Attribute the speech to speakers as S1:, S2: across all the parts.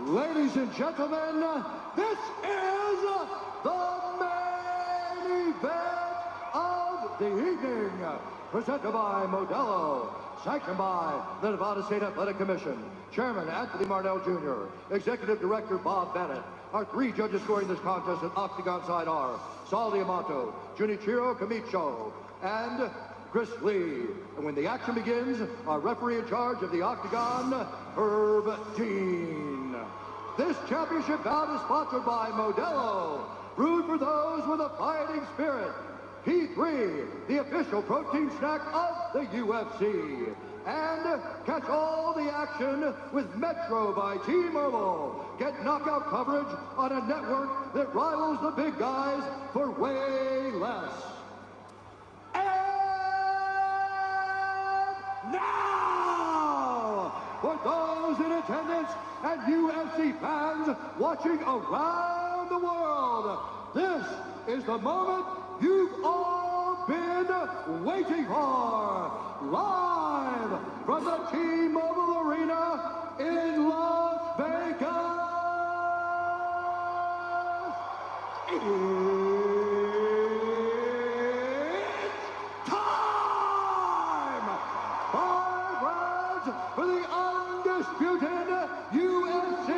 S1: Ladies and gentlemen, this is the main event of the evening, presented by Modelo, sanctioned by the Nevada State Athletic Commission, Chairman Anthony Marnell Jr., Executive Director Bob Bennett. Our three judges scoring this contest at Octagon side are Sal Diamato, Junichiro Camacho, and Chris Lee. And when the action begins, our referee in charge of the Octagon, Herb Dean. This championship bout is sponsored by Modelo, brewed for those with a fighting spirit. P3, the official protein snack of the UFC. And catch all the action with Metro by T-Mobile. Get knockout coverage on a network that rivals the big guys for way less. Now, for those in attendance and UFC fans watching around the world, this is the moment you've all been waiting for. Live from the T-Mobile Arena in Las Vegas. It's time! 5 rounds for the undisputed UFC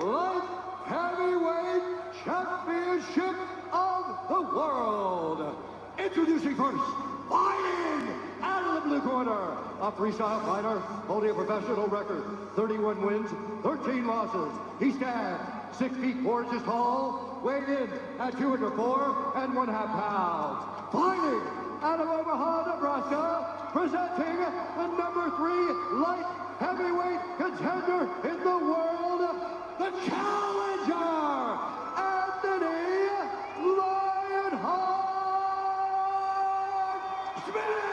S1: Light Heavyweight Championship of the world. Introducing first, fighting out of the blue corner, a freestyle fighter holding a professional record, 31 wins, 13 losses. He stands 6 feet 4 inches tall, weighed in at 204 1/2 pounds. Fighting out of Omaha, Nebraska, presenting the number 3 light heavyweight contender in the world, the challenger, Anthony Lionheart Smith!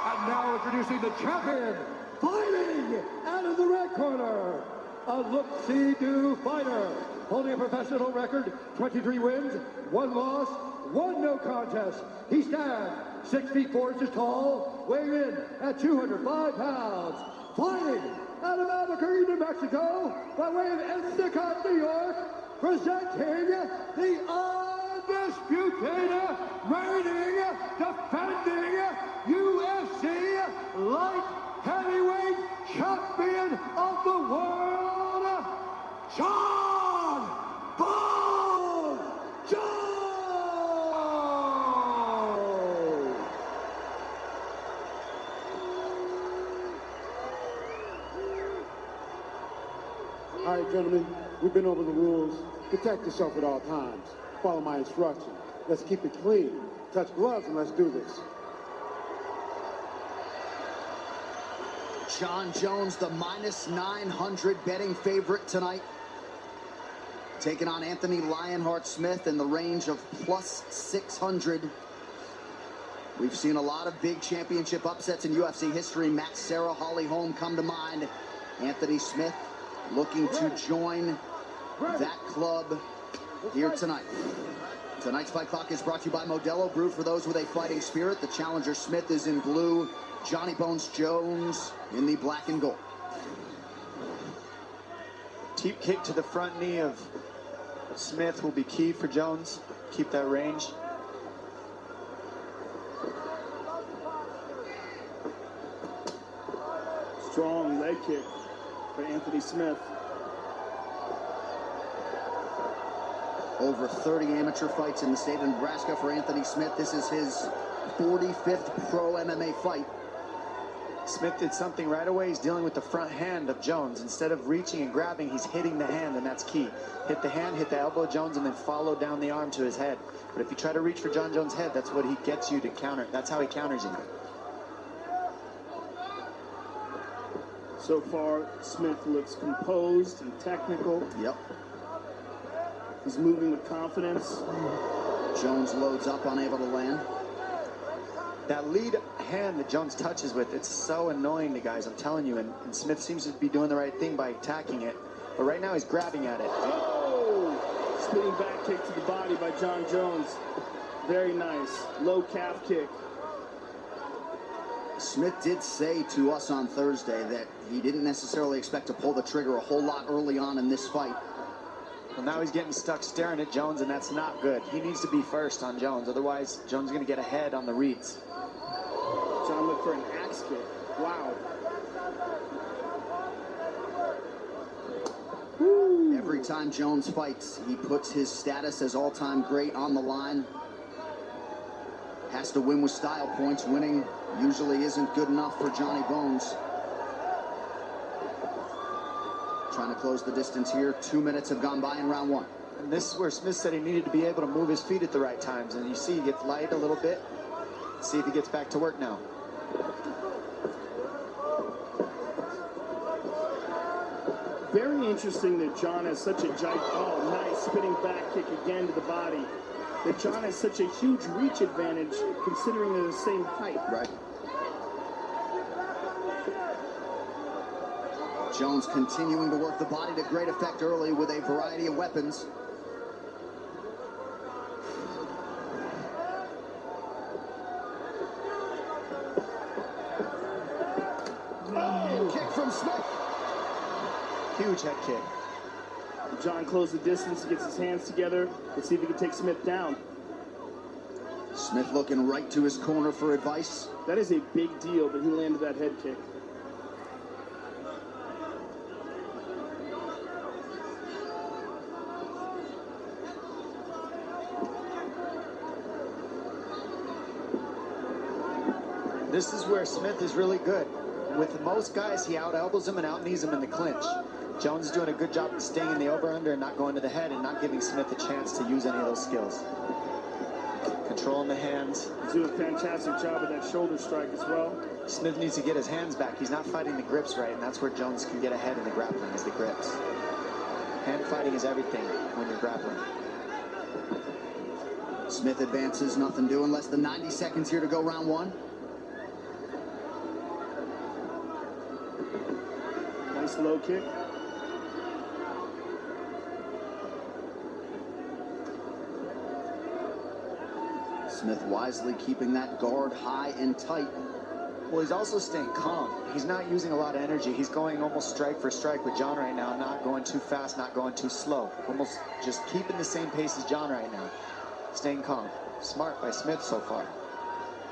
S1: And now introducing the champion, fighting out of the red corner, a look-see-do fighter, holding a professional record, 23 wins, 1 loss, 1 no contest. He stands 6 feet 4 inches tall, weighing in at 205 pounds. Fighting out of Albuquerque, New Mexico, by way of Endicott, New York, presenting the undisputed, reigning, defending UFC light heavyweight champion of the world, Jon Jone!
S2: All right, gentlemen, we've been over the rules. Protect yourself at all times. Follow my instructions. Let's keep it clean. Touch gloves and let's do this.
S3: Jon Jones, the -900 betting favorite tonight, taking on Anthony Lionheart Smith in the range of +600. We've seen a lot of big championship upsets in UFC history. Matt Serra, Holly Holm come to mind. Anthony Smith looking to join that club here tonight. Tonight's Fight Clock is brought to you by Modelo, brewed for those with a fighting spirit. The challenger Smith is in blue, Johnny Bones Jones in the black and gold.
S4: Deep kick to the front knee of Smith will be key for Jones. Keep that range.
S5: Strong leg kick for Anthony Smith.
S3: Over 30 amateur fights in the state of Nebraska for Anthony Smith. This is his 45th pro MMA fight.
S4: Smith did something right away. He's dealing with the front hand of Jones. Instead of reaching and grabbing, he's hitting the hand, and that's key. Hit the hand, hit the elbow of Jones, and then follow down the arm to his head. But if you try to reach for Jon Jones' head, that's what he gets you to counter. That's how he counters you.
S5: So far, Smith looks composed and technical.
S3: Yep.
S5: He's moving with confidence.
S3: Jones loads up, unable to land.
S4: That lead hand that Jones touches with, it's so annoying to guys, I'm telling you. And Smith seems to be doing the right thing by attacking it. But right now he's grabbing at it.
S5: Oh! Spinning back kick to the body by Jon Jones. Very nice. Low calf kick.
S3: Smith did say to us on Thursday that he didn't necessarily expect to pull the trigger a whole lot early on in this fight.
S4: Well, now he's getting stuck staring at Jones, and that's not good. He needs to be first on Jones. Otherwise, Jones is going to get ahead on the reads.
S5: John looked for an axe kick. Wow.
S3: Every time Jones fights, he puts his status as all-time great on the line. Has to win with style points. Winning usually isn't good enough for Johnny Bones. Trying to close the distance here. 2 minutes have gone by in round one.
S4: And this is where Smith said he needed to be able to move his feet at the right times. And you see he gets light a little bit. See if he gets back to work now.
S5: Very interesting that John has such a nice spinning back kick again to the body. That John has such a huge reach advantage considering they're the same height.
S3: Right. Jones continuing to work the body to great effect early with a variety of weapons. Oh, kick from Smith.
S4: Huge head kick.
S5: John closed the distance, gets his hands together. Let's see if he can take Smith down.
S3: Smith looking right to his corner for advice.
S5: That is a big deal that he landed that head kick.
S4: This is where Smith is really good. With most guys, he out-elbows him and out-knees him in the clinch. Jones is doing a good job of staying in the over-under and not going to the head and not giving Smith a chance to use any of those skills. Controlling the hands.
S5: He's doing a fantastic job with that shoulder strike as well.
S4: Smith needs to get his hands back. He's not fighting the grips right, and that's where Jones can get ahead in the grappling, is the grips. Hand fighting is everything when you're grappling.
S3: Smith advances, nothing doing. Less than 90 seconds here to go round one.
S5: Nice low kick.
S3: Smith wisely keeping that guard high and tight.
S4: Well, he's also staying calm. He's not using a lot of energy. He's going almost strike for strike with John right now, not going too fast, not going too slow. Almost just keeping the same pace as John right now. Staying calm. Smart by Smith so far.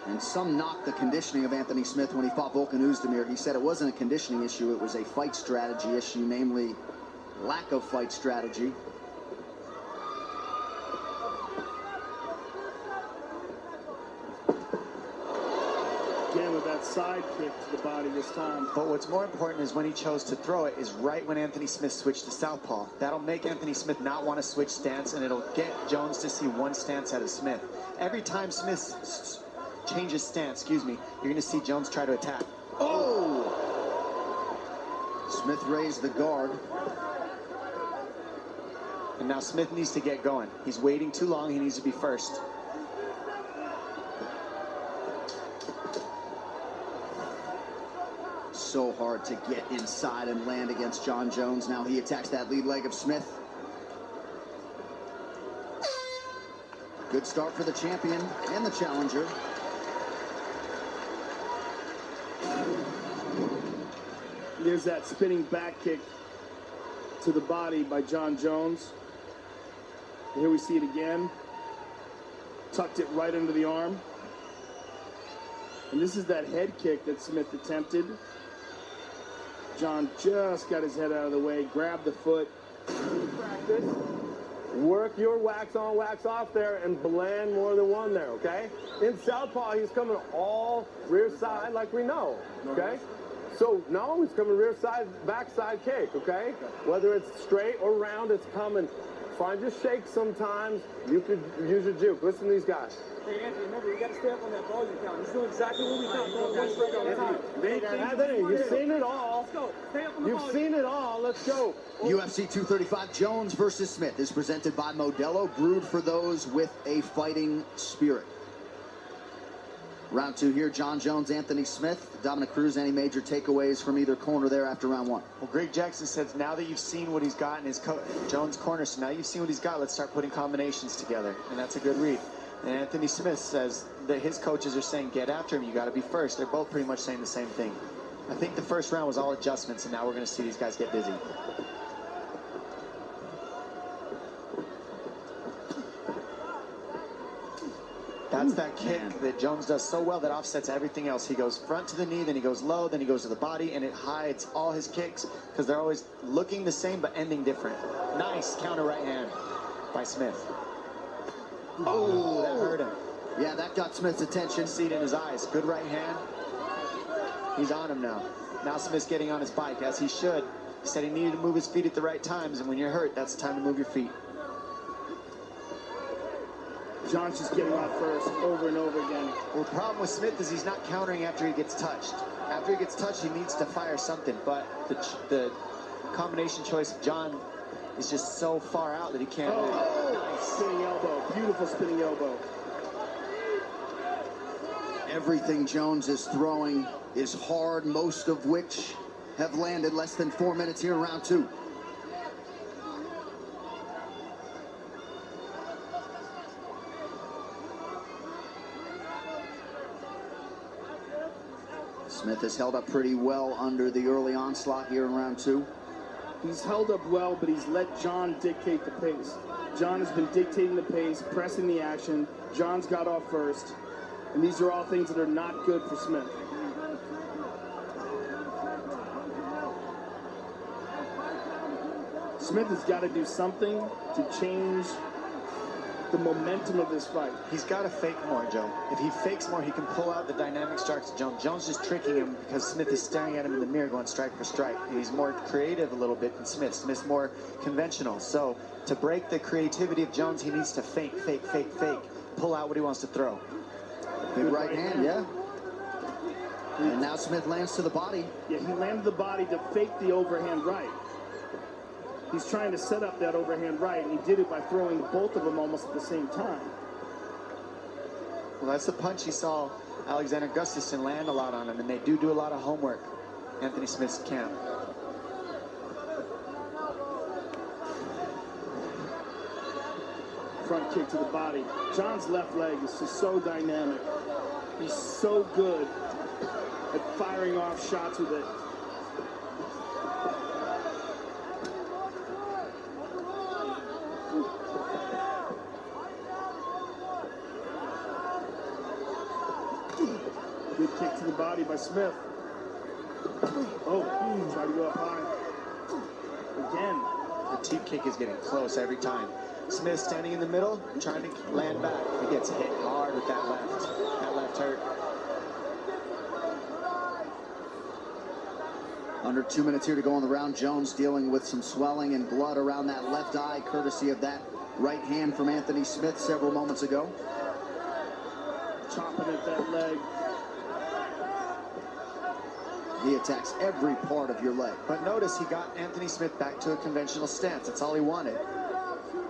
S3: And some knocked the conditioning of Anthony Smith when he fought Volkan Oezdemir. He said it wasn't a conditioning issue, it was a fight strategy issue, namely lack of fight strategy.
S5: Again with that side kick to the body this time.
S4: But what's more important is when he chose to throw it is right when Anthony Smith switched to southpaw. That'll make Anthony Smith not want to switch stance, and it'll get Jones to see one stance out of Smith. Every time Smith changes stance, you're going to see Jones try to attack.
S3: Oh! Smith raised the guard.
S4: And now Smith needs to get going. He's waiting too long. He needs to be first.
S3: So hard to get inside and land against Jon Jones. Now he attacks that lead leg of Smith. Good start for the champion and the challenger.
S5: There's that spinning back kick to the body by Jon Jones. And here we see it again. Tucked it right under the arm. And this is that head kick that Smith attempted. John just got his head out of the way, grabbed the foot.
S6: Practice. Work your wax on, wax off there, and blend more than one there, okay? In southpaw, he's coming all rear side like we know, okay? So, no, he's coming rear side, back side kick, okay? Whether it's straight or round, it's coming. Find your shake sometimes. You could use your juke. Listen to these guys.
S7: Hey, Anthony, remember, we got to stay up on that volume count. He's doing exactly what we count. Going one strike at a time.
S6: Anthony, you've seen it all.
S7: Let's go. Stay up on the
S6: You've
S7: volume.
S6: seen it all. Let's go.
S3: UFC 235 Jones versus Smith is presented by Modelo, brewed for those with a fighting spirit. Round two here, Jon Jones, Anthony Smith. Dominic Cruz, any major takeaways from either corner there after round one?
S4: Well, Greg Jackson says now that you've seen what he's got in his Jones' corner, so now you've seen what he's got, let's start putting combinations together. And that's a good read. And Anthony Smith says, his coaches are saying, get after him, you got to be first. They're both pretty much saying the same thing. I think the first round was all adjustments, and now we're going to see these guys get busy. That's that kick that Jones does so well that offsets everything else. He goes front to the knee, then he goes low, then he goes to the body, and it hides all his kicks because they're always looking the same but ending different. Nice counter right hand by Smith. Oh, that hurt him.
S3: Yeah, that got Smith's attention.
S4: See it in his eyes. Good right hand. He's on him now. Now Smith's getting on his bike, as he should. He said he needed to move his feet at the right times, and when you're hurt, that's the time to move your feet.
S5: John's just getting off first over and over again.
S4: Well, the problem with Smith is he's not countering after he gets touched. After he gets touched, he needs to fire something, but the combination choice of John is just so far out that he can't.
S5: Nice. Spinning elbow. Beautiful spinning elbow.
S3: Everything Jones is throwing is hard, most of which have landed. Less than 4 minutes here in round 2. Smith has held up pretty well under the early onslaught here in round 2.
S5: He's held up well, but he's let John dictate the pace. John has been dictating the pace, pressing the action. John's got off first. And these are all things that are not good for Smith. Smith has got to do something to change the momentum of this fight.
S4: He's got to fake more, Joe. If he fakes more, he can pull out the dynamic strikes to Jones. Jones just tricking him because Smith is staring at him in the mirror going strike for strike. And he's more creative a little bit than Smith. Smith's more conventional. So to break the creativity of Jones, he needs to fake, pull out what he wants to throw.
S3: Good right hand, yeah. And now Smith lands to the body.
S5: Yeah, he landed the body to fake the overhand right. He's trying to set up that overhand right, and he did it by throwing both of them almost at the same time.
S4: Well, that's the punch he saw Alexander Gustafsson land a lot on him, and they do a lot of homework. Anthony Smith's camp.
S5: Front kick to the body. John's left leg is just so dynamic. He's so good at firing off shots with it. Good kick to the body by Smith. Oh, try to go up high. Again.
S4: The teep kick is getting close every time. Smith standing in the middle, trying to land back. He gets hit hard with that left. That left hurt.
S3: Under 2 minutes here to go in the round. Jones dealing with some swelling and blood around that left eye, courtesy of that right hand from Anthony Smith several moments ago.
S5: Chopping at that leg.
S3: He attacks every part of your leg.
S4: But notice he got Anthony Smith back to a conventional stance. That's all he wanted.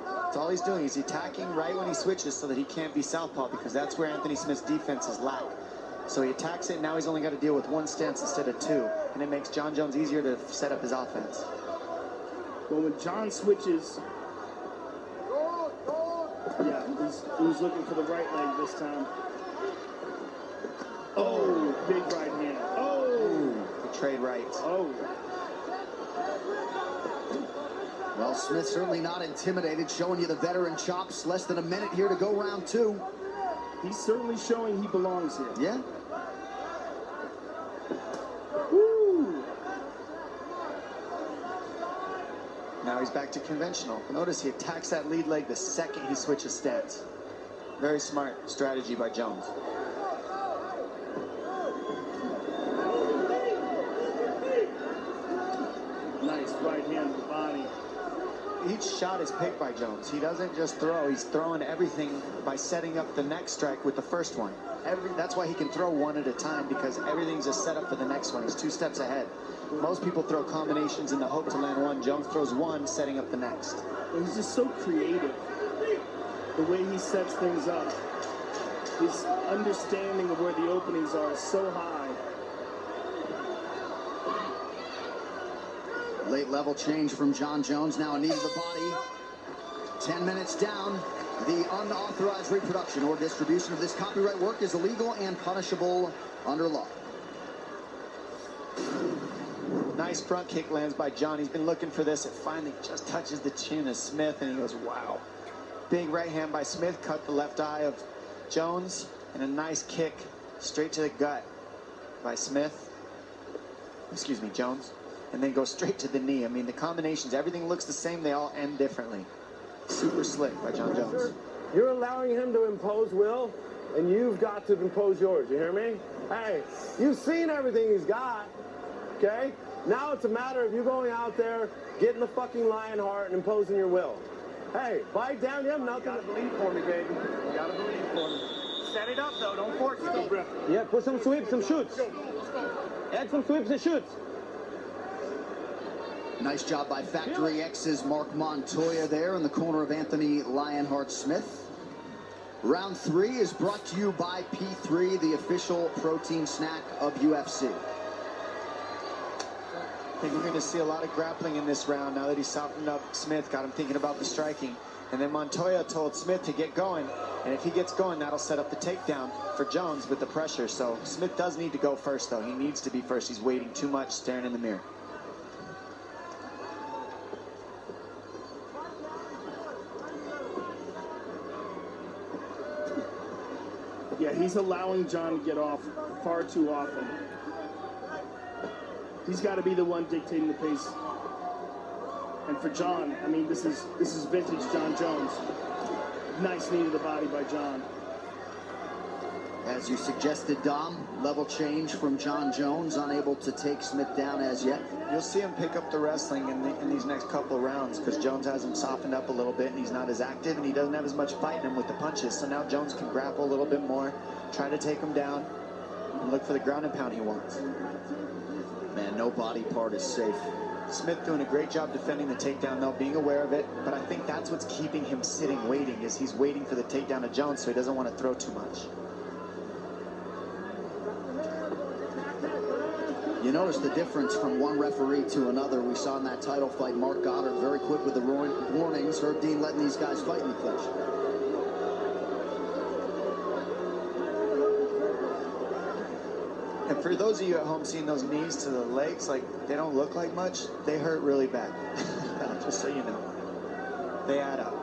S4: That's all he's doing. He's attacking right when he switches so that he can't be southpaw, because that's where Anthony Smith's defense is lack. So he attacks it, and now he's only got to deal with one stance instead of two, and it makes Jon Jones easier to set up his offense.
S5: Well, when John switches, yeah, he was looking for the right leg this time. Oh, big right hand. Oh,
S4: the trade right.
S5: Oh.
S3: Well, Smith certainly not intimidated, showing you the veteran chops. Less than a minute here to go round 2.
S5: He's certainly showing he belongs here.
S3: Yeah.
S5: Woo.
S4: Now he's back to conventional. Notice he attacks that lead leg the second he switches stance. Very smart strategy by Jones.
S5: Nice right hand to the body.
S4: Each shot is picked by Jones. He doesn't just throw, he's throwing everything by setting up the next strike with the first one. That's why he can throw one at a time, because everything's just set up for the next one. He's 2 steps ahead. Most people throw combinations in the hope to land one. Jones throws one, setting up the next.
S5: And he's just so creative. The way he sets things up. His understanding of where the openings are is so high.
S3: Late level change from Jon Jones. Now a knee to the body. 10 minutes down. The unauthorized reproduction or distribution of this copyright work is illegal and punishable under law.
S4: Nice front kick lands by John. He's been looking for this. It finally just touches the chin of Smith, and he goes, wow. Big right hand by Smith, cut the left eye of Jones, and a nice kick straight to the gut by Smith. Excuse me, Jones. And then goes straight to the knee. I mean, the combinations, everything looks the same. They all end differently. Super slick by Jon Jones.
S6: You're allowing him to impose will, and you've got to impose yours. You hear me? Hey, you've seen everything he's got, okay? Now it's a matter of you going out there, getting the fucking Lionheart and imposing your will. Hey, bite down, you have nothing.
S7: You gotta believe for me, baby. You gotta believe for me. Set it up, though. Don't force it.
S6: Yeah, put some sweeps, some shoots. Add some sweeps and shoots.
S3: Nice job by Factory X's Mark Montoya there in the corner of Anthony Lionheart Smith. Round 3 is brought to you by P3, the official protein snack of UFC.
S4: I think we're going to see a lot of grappling in this round now that he's softened up Smith, got him thinking about the striking. And then Montoya told Smith to get going, and if he gets going, that'll set up the takedown for Jones with the pressure. So Smith does need to go first, though. He needs to be first. He's waiting too much, staring in the mirror.
S5: Yeah, he's allowing John to get off far too often. He's got to be the one dictating the pace. And for John, I mean, this is vintage Jon Jones. Nice knee to the body by John.
S3: As you suggested, Dom, level change from Jon Jones, unable to take Smith down as yet.
S4: You'll see him pick up the wrestling in these next couple of rounds because Jones has him softened up a little bit and he's not as active and he doesn't have as much fight in him with the punches. So now Jones can grapple a little bit more, try to take him down and look for the ground and pound he wants.
S3: Man, no body part is safe.
S4: Smith doing a great job defending the takedown, though, being aware of it. But I think that's what's keeping him sitting, waiting, is he's waiting for the takedown of Jones so he doesn't want to throw too much.
S3: You notice the difference from one referee to another. We saw in that title fight, Mark Goddard very quick with the warnings. Herb Dean letting these guys fight in the clinch.
S4: And for those of you at home seeing those knees to the legs, like, they don't look like much. They hurt really bad. Just so you know. They add up.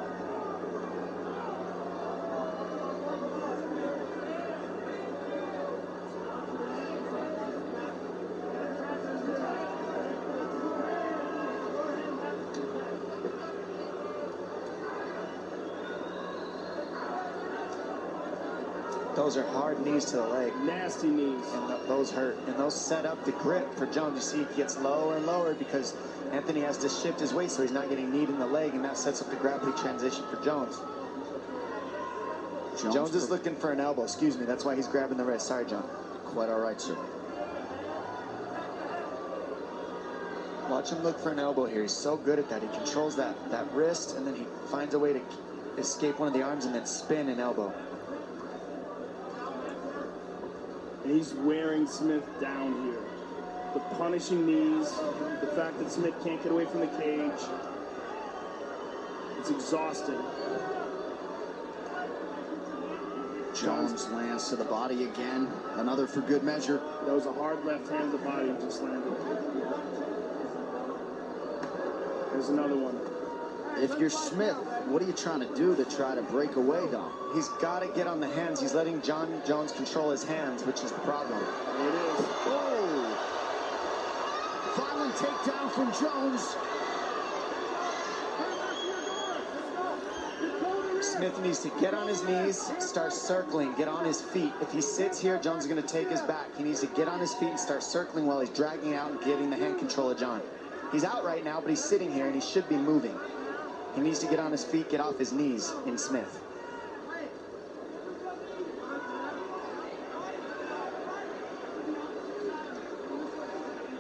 S4: Those are hard knees to the leg.
S5: Nasty knees.
S4: And those hurt. And those set up the grip for Jones. You see, he gets lower and lower because Anthony has to shift his weight so he's not getting kneed in the leg, and that sets up the grappling transition for Jones. Jones is looking for an elbow. Excuse me. That's why he's grabbing the wrist. Sorry, John.
S3: Quite all right, sir.
S4: Watch him look for an elbow here. He's so good at that. He controls that wrist, and then he finds a way to escape one of the arms and then spin an elbow.
S5: And he's wearing Smith down here. The punishing knees, the fact that Smith can't get away from the cage. It's exhausting.
S3: Jones lands to the body again. Another for good measure.
S5: That was a hard left hand to the body just landed. There's another one.
S3: If you're Smith, what are you trying to do to try to break away, Dom?
S4: He's got to get on the hands. He's letting Jon Jones control his hands, which is the problem.
S5: There it is.
S3: Oh! Violent takedown from Jones.
S4: Smith needs to get on his knees, start circling, get on his feet. If he sits here, Jones is going to take his back. He needs to get on his feet and start circling while he's dragging out and getting the hand control of Jon. He's out right now, but he's sitting here and he should be moving. He needs to get on his feet, get off his knees in Smith.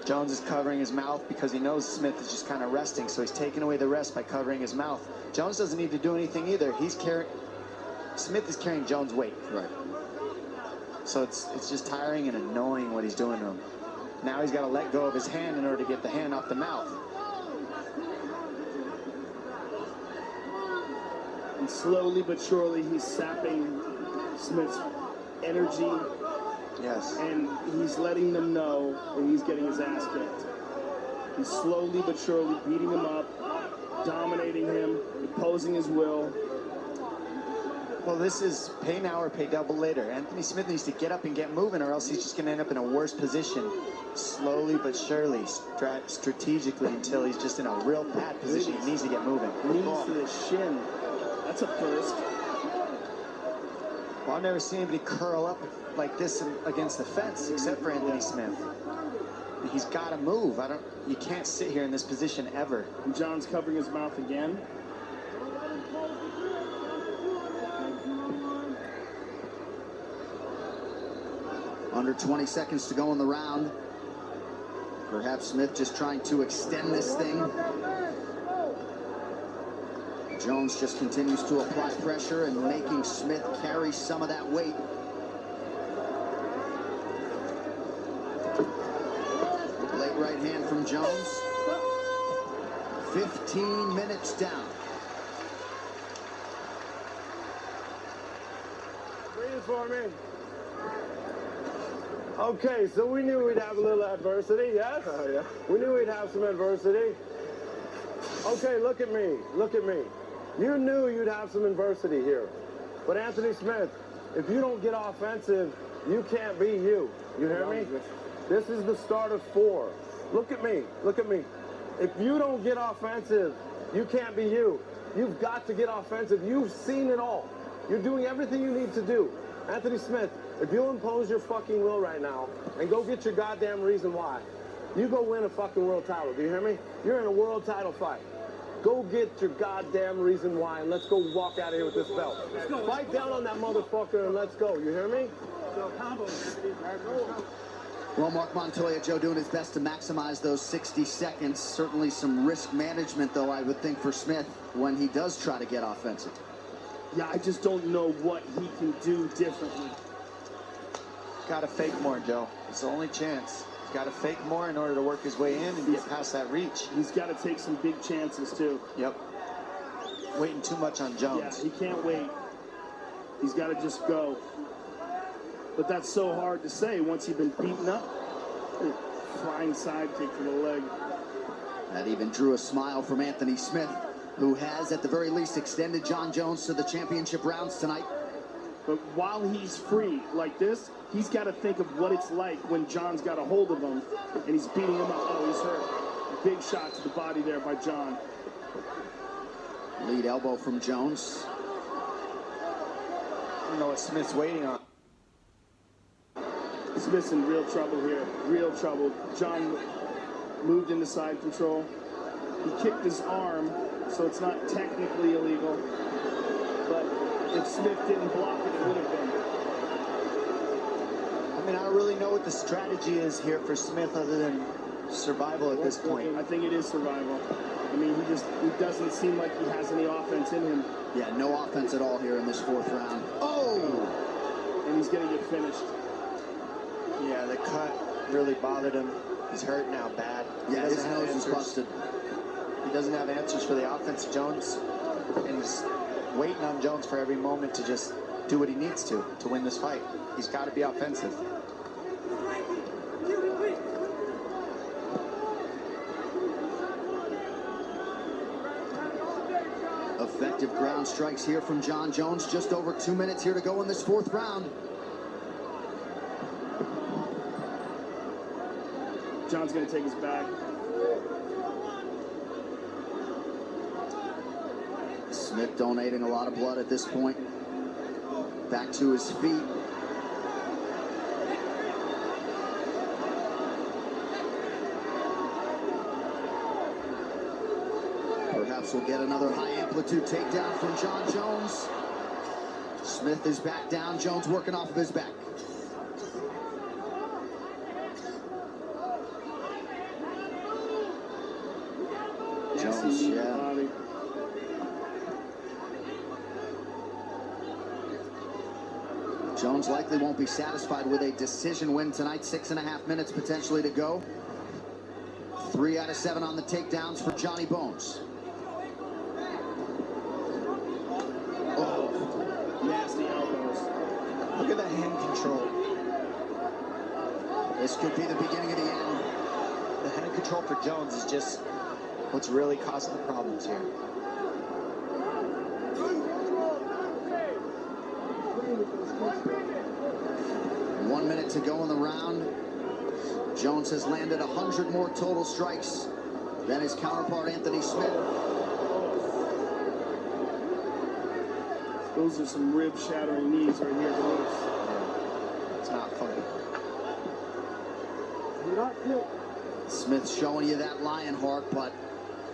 S4: Jones is covering his mouth because he knows Smith is just kind of resting, so he's taking away the rest by covering his mouth. Jones doesn't need to do anything either. Smith is carrying Jones' weight.
S3: Right.
S4: So it's just tiring and annoying what he's doing to him. Now he's got to let go of his hand in order to get the hand off the mouth.
S5: And slowly but surely, he's sapping Smith's energy.
S4: Yes.
S5: And he's letting them know that he's getting his ass kicked. He's slowly but surely beating him up, dominating him, imposing his will.
S4: Well, this is pay now or pay double later. Anthony Smith needs to get up and get moving, or else he's just going to end up in a worse position. Slowly but surely, strategically, until he's just in a real bad position. He needs to get moving.
S5: Knees to the shin. That's a first.
S4: Well, I've never seen anybody curl up like this against the fence, except for Anthony Smith. He's got to move. You can't sit here in this position ever.
S5: And John's covering his mouth again.
S3: Under 20 seconds to go in the round. Perhaps Smith just trying to extend this thing. Jones just continues to apply pressure and making Smith carry some of that weight. Late right hand from Jones. 15 minutes down.
S6: Breathe for me. Okay, so we knew we'd have a little adversity, yes? Yeah. We knew we'd have some adversity. Okay, look at me. Look at me. You knew you'd have some adversity here. But Anthony Smith, if you don't get offensive, you can't be you. You hear me? This is the start of 4. Look at me. Look at me. If you don't get offensive, you can't be you. You've got to get offensive. You've seen it all. You're doing everything you need to do. Anthony Smith, if you'll impose your fucking will right now and go get your goddamn reason why, you go win a fucking world title. Do you hear me? You're in a world title fight. Go get your goddamn reason why and let's go walk out of here with this belt. Fight down on that motherfucker and let's go. You hear me?
S3: Well, Mark Montoya, Joe doing his best to maximize those 60 seconds. Certainly some risk management, though, I would think, for Smith when he does try to get offensive.
S5: Yeah, I just don't know what he can do differently.
S4: Got to fake more, Joe. It's the only chance. He's got to fake more in order to work his way in and get past that reach.
S5: He's got to take some big chances, too.
S4: Yep. Waiting too much on Jones.
S5: Yeah, he can't wait. He's got to just go. But that's so hard to say once you've been beaten up. Flying sidekick to the leg.
S3: That even drew a smile from Anthony Smith, who has, at the very least, extended Jon Jones to the championship rounds tonight.
S5: But while he's free like this, he's got to think of what it's like when Jon's got a hold of him and he's beating him up. Oh, he's hurt. Big shot to the body there by Jon.
S3: Lead elbow from Jones.
S4: I don't know what Smith's waiting on.
S5: Smith's in real trouble here. Real trouble. Jon moved into side control. He kicked his arm, so it's not technically illegal. But if Smith didn't block it, it would have been.
S4: I mean, I don't really know what the strategy is here for Smith other than survival at this point.
S5: I think it is survival. I mean, he doesn't seem like he has any offense in him.
S3: Yeah, no offense at all here in this 4th round.
S5: Oh! And he's going to get finished.
S4: Yeah, the cut really bothered him. He's hurt now bad.
S3: Yeah, his nose is busted.
S4: He doesn't have answers for the offense, Jones. And he's waiting on Jones for every moment to just do what he needs to win this fight. He's got to be offensive.
S3: Effective ground strikes here from Jon Jones. Just over 2 minutes here to go in this 4th round.
S5: Jon's going to take his back.
S3: Smith donating a lot of blood at this point. Back to his feet. Perhaps we'll get another high amplitude takedown from Jon Jones. Smith is back down. Jones working off of his back. Jones, yeah. Jones likely won't be satisfied with a decision win tonight. 6.5 minutes potentially to go. 3 out of 7 on the takedowns for Johnny Bones.
S4: hand control.
S3: This could be the beginning of the end.
S4: The hand control for Jones is just what's really causing the problems here.
S3: 1 minute to go in the round. Jones has landed 100 more total strikes than his counterpart, Anthony Smith.
S5: Those are some rib-shattering knees right here, boys.
S4: It's not funny.
S3: Smith showing you that Lionheart, but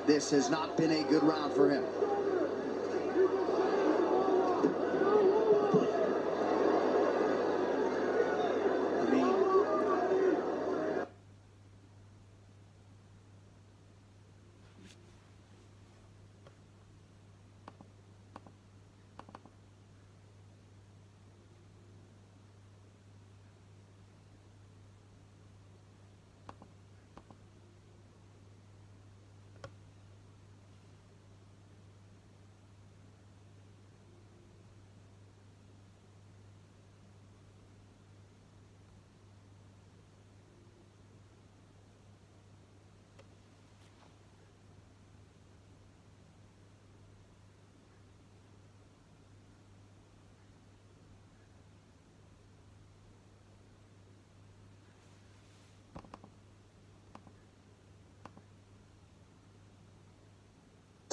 S3: this has not been a good round for him.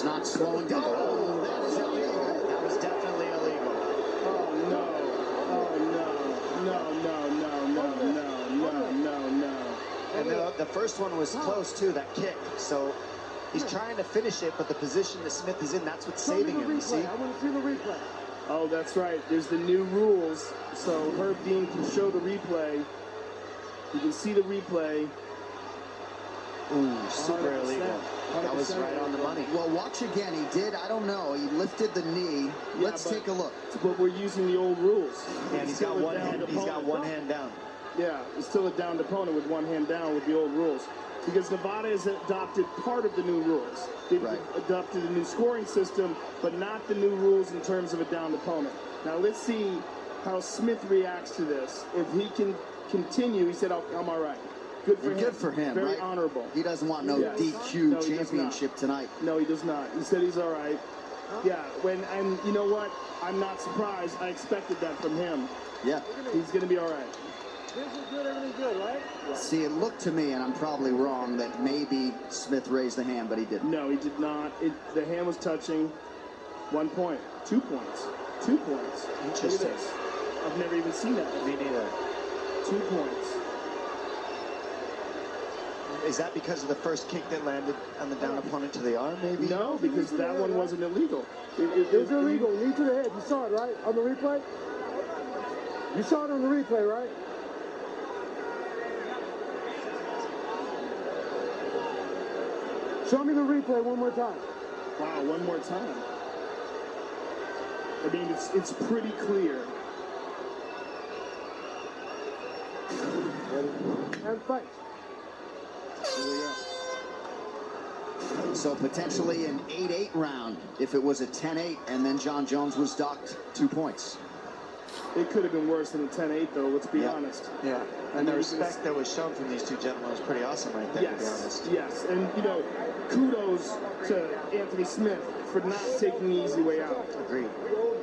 S3: Not slowing down.
S4: Oh, that was illegal. That was definitely illegal.
S5: Oh, no. Oh, no. No.
S4: And the first one was close, too, that kick. So he's trying to finish it, but the position that Smith is in, that's what's saving him, you see?
S7: I want to see the replay.
S5: Oh, that's right. There's the new rules. So Herb Dean can show the replay. You can see the replay.
S4: Ooh, super
S5: 100%.
S4: illegal. That was right on the money.
S3: Well, watch again. He did, I don't know, he lifted the knee. Let's take a look.
S5: But we're using the old rules.
S4: And he's got one hand down.
S5: Yeah, it's still a downed opponent with one hand down with the old rules. Because Nevada has adopted part of the new rules. They've adopted a new scoring system, but not the new rules in terms of a downed opponent. Now let's see how Smith reacts to this. If he can continue, he said, oh, I'm all right. Good for him.
S3: Good for him.
S5: Very
S3: right?
S5: honorable.
S3: He doesn't want no DQ championship tonight.
S5: No, he does not. He said he's all right. Yeah, and you know what? I'm not surprised. I expected that from him.
S3: Yeah.
S5: He's going to be all right.
S7: This is good, everything's good, right?
S3: See, it looked to me, and I'm probably wrong, that maybe Smith raised the hand, but he didn't.
S5: No, he did not. The hand was touching. 1 point. 2 points. 2 points.
S4: Interesting.
S5: Look at this. I've never even seen that.
S4: Me neither.
S5: 2 points.
S4: Is that because of the first kick that landed on the down opponent to the arm, maybe?
S5: No, because that one wasn't illegal.
S7: It was illegal. Knee to the head. You saw it, right? On the replay? You saw it on the replay, right? Show me the replay one more time.
S5: Wow, one more time. I mean, it's pretty clear.
S7: And fight.
S5: Here we go.
S3: So potentially an 8-8 round if it was a 10-8 and then John Jones was docked 2 points.
S5: It could have been worse than a 10-8, though, let's be honest.
S4: Yeah, and the respect that was shown from these two gentlemen was pretty awesome right there, to be honest.
S5: Yes, and, you know, kudos to Anthony Smith for not taking the easy way out.
S4: Agreed.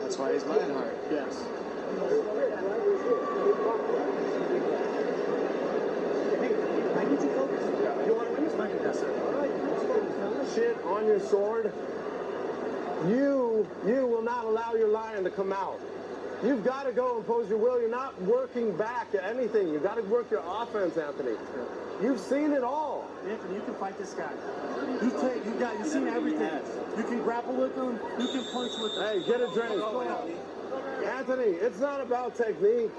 S4: That's why he's Lionheart.
S5: Yes.
S7: I need you focused. You want to win this fight? Yes, sir. All right.
S6: Shit on your sword. You will not allow your lion to come out. You've got to go impose your will. You're not working back at anything. You've got to work your offense, Anthony. You've seen it all.
S7: Anthony, you can fight this guy. You've seen everything. You can grapple with him. You can punch with him.
S6: Hey, get a drink. Anthony, it's not about technique.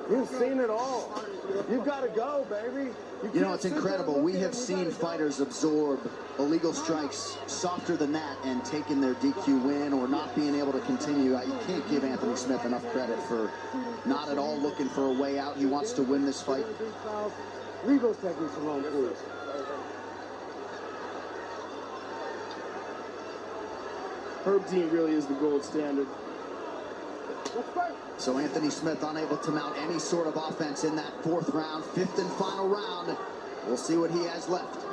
S6: You've seen it all. You've got to go, baby.
S3: You know, it's incredible. We have seen fighters absorb illegal strikes softer than that and taking their DQ win or not being able to continue. You can't give Anthony Smith enough credit for not at all looking for a way out. He wants to win this fight.
S7: Leave those techniques alone, please.
S5: Herb Dean really is the gold standard.
S3: So Anthony Smith unable to mount any sort of offense in that fourth round, fifth and final round. We'll see what he has left.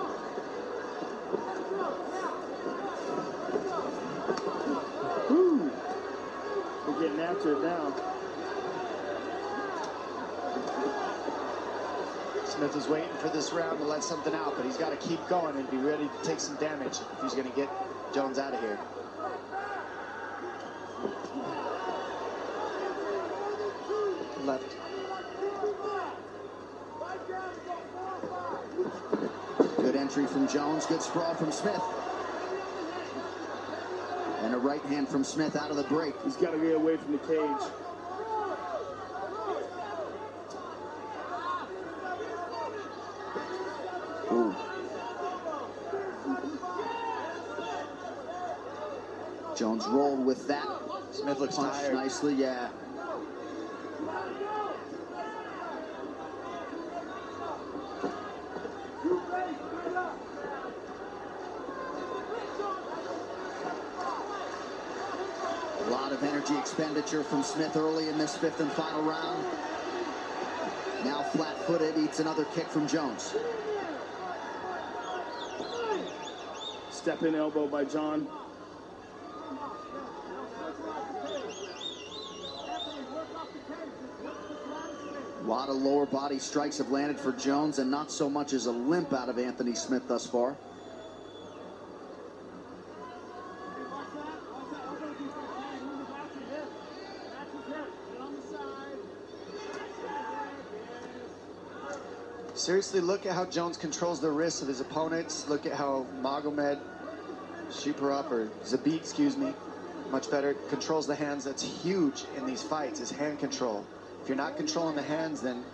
S5: Woo. We're getting after it now.
S4: Smith is waiting for this round to let something out, but he's got to keep going and be ready to take some damage if he's going to get Jones out of here. Left.
S3: Good entry from Jones, good sprawl from Smith. And a right hand from Smith out of the break.
S5: He's got to get away from the cage.
S3: Ooh. Jones rolled with that.
S4: Smith looks
S3: Punched
S4: tired.
S3: nicely, yeah. A lot of energy expenditure from Smith early in this fifth and final round. Now flat-footed, eats another kick from Jones.
S5: Step-in elbow by John.
S3: A lot of lower body strikes have landed for Jones, and not so much as a limp out of Anthony Smith thus far.
S4: Seriously, look at how Jones controls the wrists of his opponents. Look at how Magomed Shiparov, or Zabit, excuse me, much better, controls the hands. That's huge in these fights, is hand control. If you're not controlling the hands, then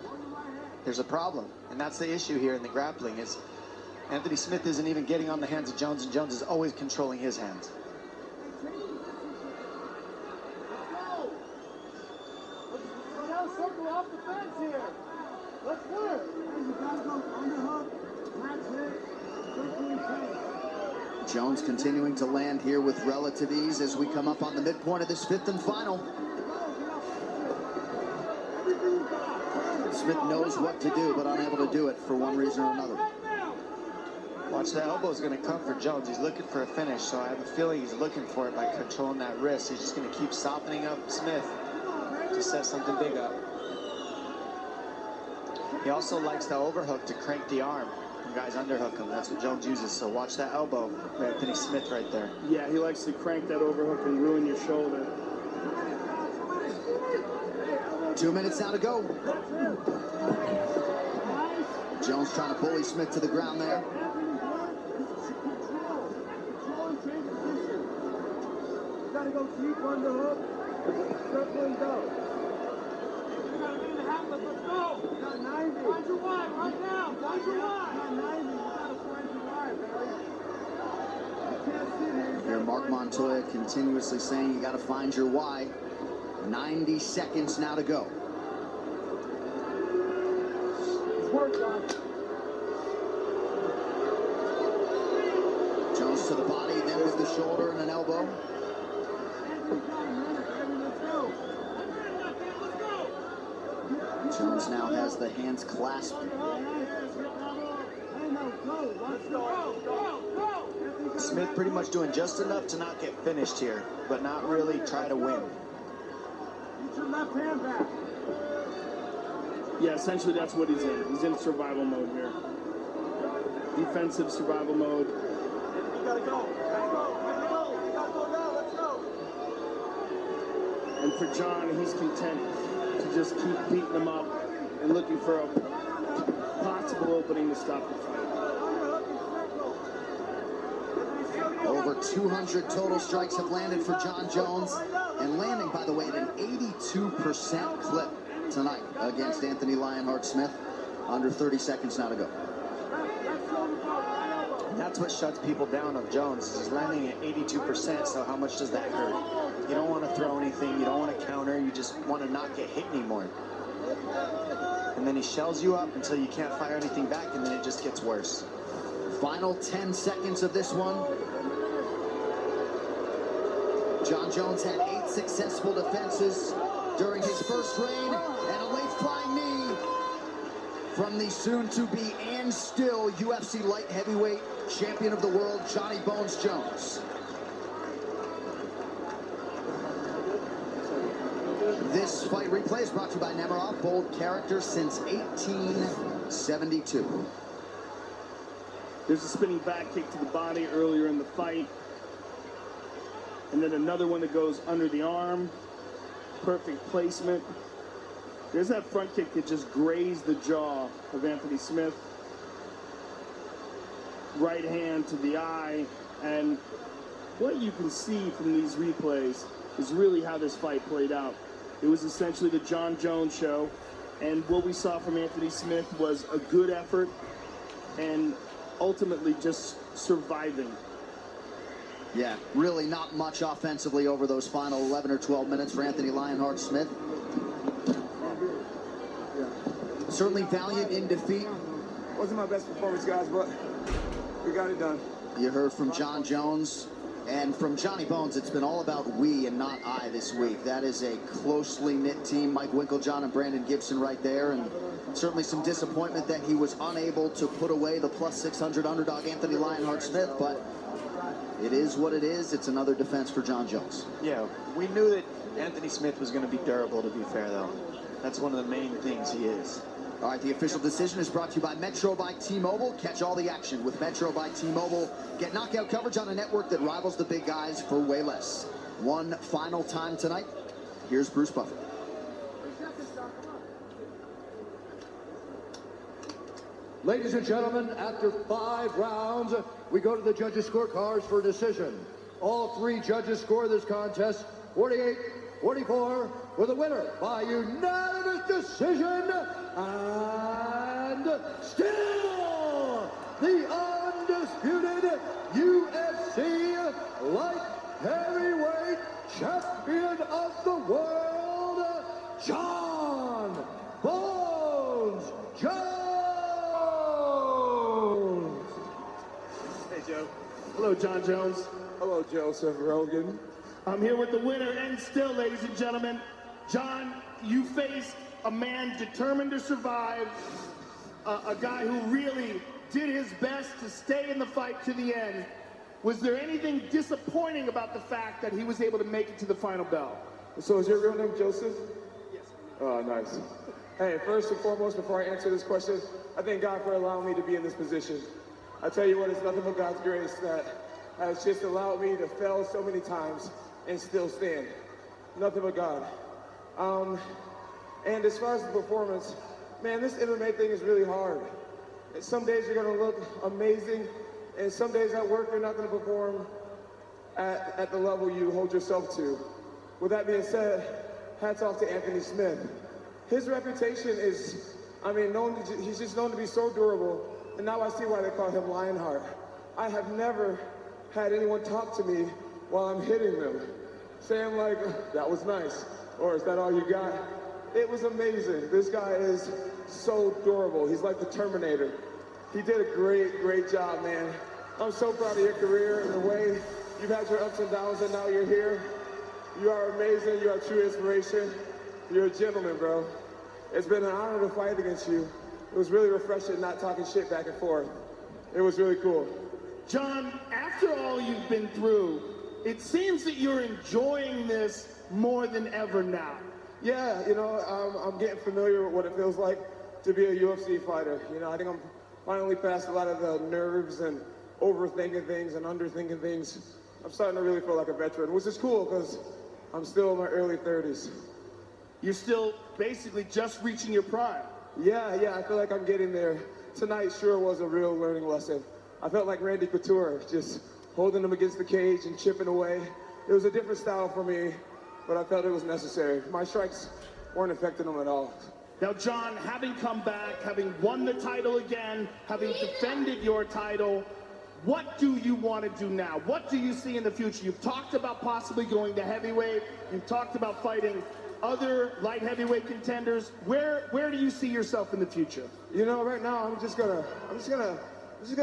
S4: there's a problem. And that's the issue here in the grappling, is Anthony Smith isn't even getting on the hands of Jones, and Jones is always controlling his hands.
S7: Circle off the fence here. Let's work.
S3: Jones continuing to land here with relative ease as we come up on the midpoint of this fifth and final. Smith knows what to do, but unable to do it for one reason or another.
S4: Watch, the elbow's going to come for Jones. He's looking for a finish, so I have a feeling he's looking for it by controlling that wrist. He's just going to keep softening up Smith to set something big up. He also likes the overhook to crank the arm. When guys underhook him, that's what Jones uses. So watch that elbow, Anthony Smith right there.
S5: Yeah, he likes to crank that overhook and ruin your shoulder.
S3: 2 minutes now to go. Jones trying to bully Smith to the ground there.
S7: Gotta go deep on the hook. Circle and go. Let's go. Got 90. Find your wide right now. Find your wide. Got 90. You gotta find your wide, Barry. You can't sit here.
S3: Here, Mark Montoya continuously saying you got to find your why. 90 seconds now to go.
S7: Work, John.
S3: Jones to the body, then with the shoulder and an elbow. Jones now has the hands clasped.
S4: Smith pretty much doing just enough to not get finished here, but not really try to win.
S7: Get your left hand back.
S5: Yeah, essentially that's what he's in. He's in survival mode here. Defensive survival mode.
S7: You gotta go. Let's go. Let's go. You gotta go now. Let's go.
S5: And for John, he's content to just keep beating him up and looking for a possible opening to stop the fight.
S3: Over 200 total strikes have landed for Jon Jones, and landing, by the way, at an 82% clip tonight against Anthony Lionheart Smith. Under 30 seconds now to go.
S4: That's what shuts people down of Jones. He's landing at 82%, so how much does that hurt? You don't want to throw anything, you don't want to counter, you just want to not get hit anymore. And then he shells you up until you can't fire anything back, and then it just gets worse.
S3: Final 10 seconds of this one. Jon Jones had 8 successful defenses. during his first reign, and a late flying knee from the soon-to-be and still UFC light heavyweight champion of the world, Johnny Bones Jones. This fight replay is brought to you by Nemiroff, bold character since 1872.
S5: There's a spinning back kick to the body earlier in the fight. And then another one that goes under the arm. Perfect placement. There's that front kick that just grazed the jaw of Anthony Smith. Right hand to the eye. And what you can see from these replays is really how this fight played out. It was essentially the Jon Jones show. And what we saw from Anthony Smith was a good effort and ultimately just surviving.
S3: Yeah, really not much offensively over those final 11 or 12 minutes for Anthony Lionheart Smith. Certainly valiant in defeat.
S2: Wasn't my best performance, guys, but we got it done.
S3: You heard from Jon Jones, and from Johnny Bones, it's been all about we and not I this week. That is a closely knit team. Mike Winklejohn and Brandon Gibson right there, and certainly some disappointment that he was unable to put away the plus 600 underdog Anthony Lionheart Smith, but it is what it is. It's another defense for Jon Jones.
S4: Yeah, we knew that Anthony Smith was going to be durable, to be fair, though. That's one of the main things he is.
S3: All right, the official decision is brought to you by Metro by T-Mobile. Catch all the action with Metro by T-Mobile. Get knockout coverage on a network that rivals the big guys for way less. One final time tonight. Here's Bruce Buffer.
S1: Ladies and gentlemen, after 5 rounds, we go to the judges' scorecards for a decision. All 3 judges score this contest 48-44, with a winner by unanimous decision, and still the undisputed UFC light heavyweight champion of the world, Jon Bones Jones.
S5: Hey, Joe. Hello, Jon Jones.
S2: Hello, Joseph Rogan.
S5: I'm here with the winner, and still, ladies and gentlemen, Jon, you faced a man determined to survive, a guy who really did his best to stay in the fight to the end. Was there anything disappointing about the fact that he was able to make it to the final bell?
S2: So is your real name Joseph?
S5: Yes.
S2: Oh, nice. Hey, first and foremost, before I answer this question, I thank God for allowing me to be in this position. I tell you what, it's nothing but God's grace that has just allowed me to fail so many times and still stand. Nothing but God. And as far as the performance, man, this MMA thing is really hard. And some days you're gonna look amazing, and some days at work you're not gonna perform at the level you hold yourself to. With that being said, hats off to Anthony Smith. His reputation is, I mean, he's just known to be so durable, and now I see why they call him Lionheart. I have never had anyone talk to me while I'm hitting them, saying like, that was nice, or is that all you got? It was amazing. This guy is so durable. He's like the Terminator. He did a great, great job, man. I'm so proud of your career and the way you've had your ups and downs, and now you're here. You are amazing. You are true inspiration. You're a gentleman, bro. It's been an honor to fight against you. It was really refreshing not talking shit back and forth. It was really cool.
S5: Jon, after all you've been through, it seems that you're enjoying this more than ever now.
S2: Yeah, you know, I'm getting familiar with what it feels like to be a UFC fighter. You know, I think I'm finally past a lot of the nerves and overthinking things and underthinking things. I'm starting to really feel like a veteran, which is cool because I'm still in my early 30s.
S5: You're still basically just reaching your prime.
S2: Yeah, I feel like I'm getting there. Tonight sure was a real learning lesson. I felt like Randy Couture, just holding him against the cage and chipping away. It was a different style for me, but I felt it was necessary. My strikes weren't affecting him at all.
S5: Now, Jon, having come back, having won the title again, having defended your title, what do you want to do now? What do you see in the future? You've talked about possibly going to heavyweight. You've talked about fighting other light heavyweight contenders. Where do you see yourself in the future?
S2: You know, right now I'm just gonna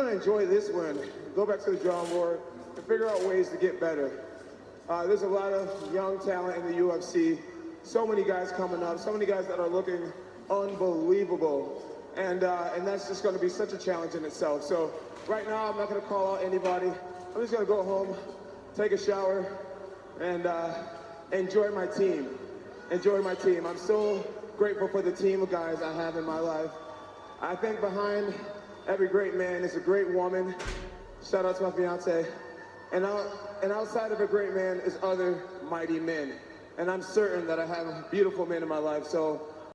S2: enjoy this win, go back to the drawing board, and figure out ways to get better. There's a lot of young talent in the UFC, so many guys coming up, so many guys that are looking unbelievable. And that's just going to be such a challenge in itself. So right now, I'm not going to call out anybody. I'm just going to go home, take a shower, and enjoy my team. Enjoy my team. I'm so grateful for the team of guys I have in my life. I think behind every great man is a great woman. Shout out to my fiance. And outside of a great man is other mighty men. And I'm certain that I have beautiful men in my life. So